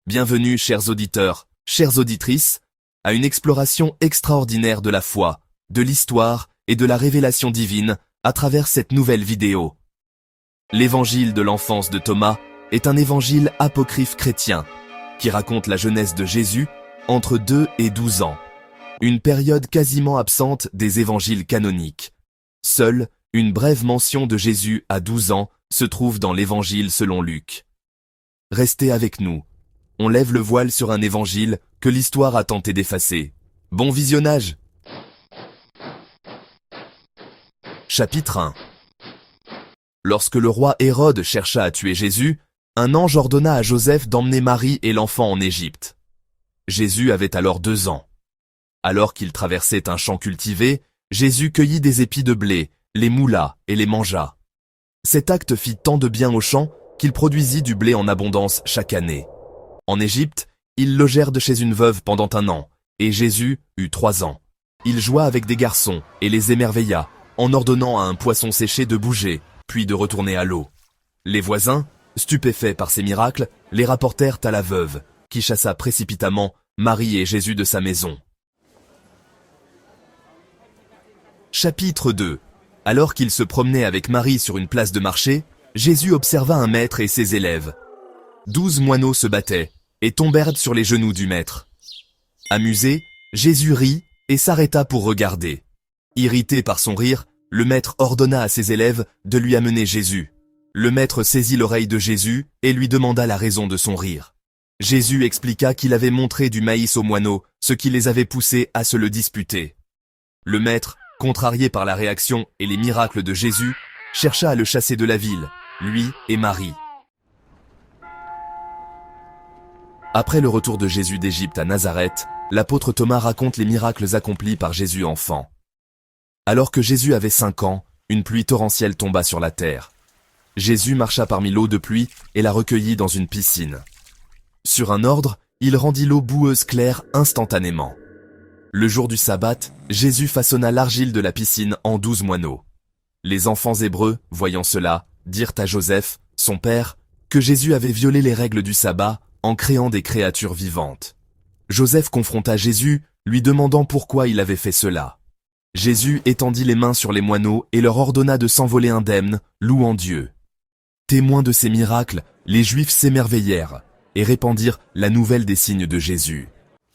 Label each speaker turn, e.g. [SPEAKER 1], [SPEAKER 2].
[SPEAKER 1] Bienvenue, chers auditeurs, chères auditrices, à une exploration extraordinaire de la foi, de l'histoire et de la révélation divine à travers cette nouvelle vidéo. L'évangile de l'enfance de Thomas est un évangile apocryphe chrétien qui raconte la jeunesse de Jésus entre 2 et 12 ans, une période quasiment absente des évangiles canoniques. Seule une brève mention de Jésus à 12 ans se trouve dans l'évangile selon Luc. Restez avec nous. On lève le voile sur un évangile que l'histoire a tenté d'effacer. Bon visionnage! Chapitre 1. Lorsque le roi Hérode chercha à tuer Jésus, un ange ordonna à Joseph d'emmener Marie et l'enfant en Égypte. Jésus avait alors 2 ans. Alors qu'il traversait un champ cultivé, Jésus cueillit des épis de blé, les moula et les mangea. Cet acte fit tant de bien au champ qu'il produisit du blé en abondance chaque année. En Égypte, ils logèrent de chez une veuve pendant 1 an, et Jésus eut 3 ans. Il joua avec des garçons et les émerveilla, en ordonnant à un poisson séché de bouger, puis de retourner à l'eau. Les voisins, stupéfaits par ces miracles, les rapportèrent à la veuve, qui chassa précipitamment Marie et Jésus de sa maison. Chapitre 2. Alors qu'il se promenait avec Marie sur une place de marché, Jésus observa un maître et ses élèves. 12 moineaux se battaient et tombèrent sur les genoux du maître. Amusé, Jésus rit et s'arrêta pour regarder. Irrité par son rire, le maître ordonna à ses élèves de lui amener Jésus. Le maître saisit l'oreille de Jésus et lui demanda la raison de son rire. Jésus expliqua qu'il avait montré du maïs aux moineaux, ce qui les avait poussés à se le disputer. Le maître, contrarié par la réaction et les miracles de Jésus, chercha à le chasser de la ville, lui et Marie. Après le retour de Jésus d'Égypte à Nazareth, l'apôtre Thomas raconte les miracles accomplis par Jésus enfant. Alors que Jésus avait 5 ans, une pluie torrentielle tomba sur la terre. Jésus marcha parmi l'eau de pluie et la recueillit dans une piscine. Sur un ordre, il rendit l'eau boueuse claire instantanément. Le jour du sabbat, Jésus façonna l'argile de la piscine en 12 moineaux. Les enfants hébreux, voyant cela, dirent à Joseph, son père, que Jésus avait violé les règles du sabbat en créant des créatures vivantes. Joseph confronta Jésus, lui demandant pourquoi il avait fait cela. Jésus étendit les mains sur les moineaux et leur ordonna de s'envoler indemnes, louant Dieu. Témoins de ces miracles, les Juifs s'émerveillèrent et répandirent la nouvelle des signes de Jésus.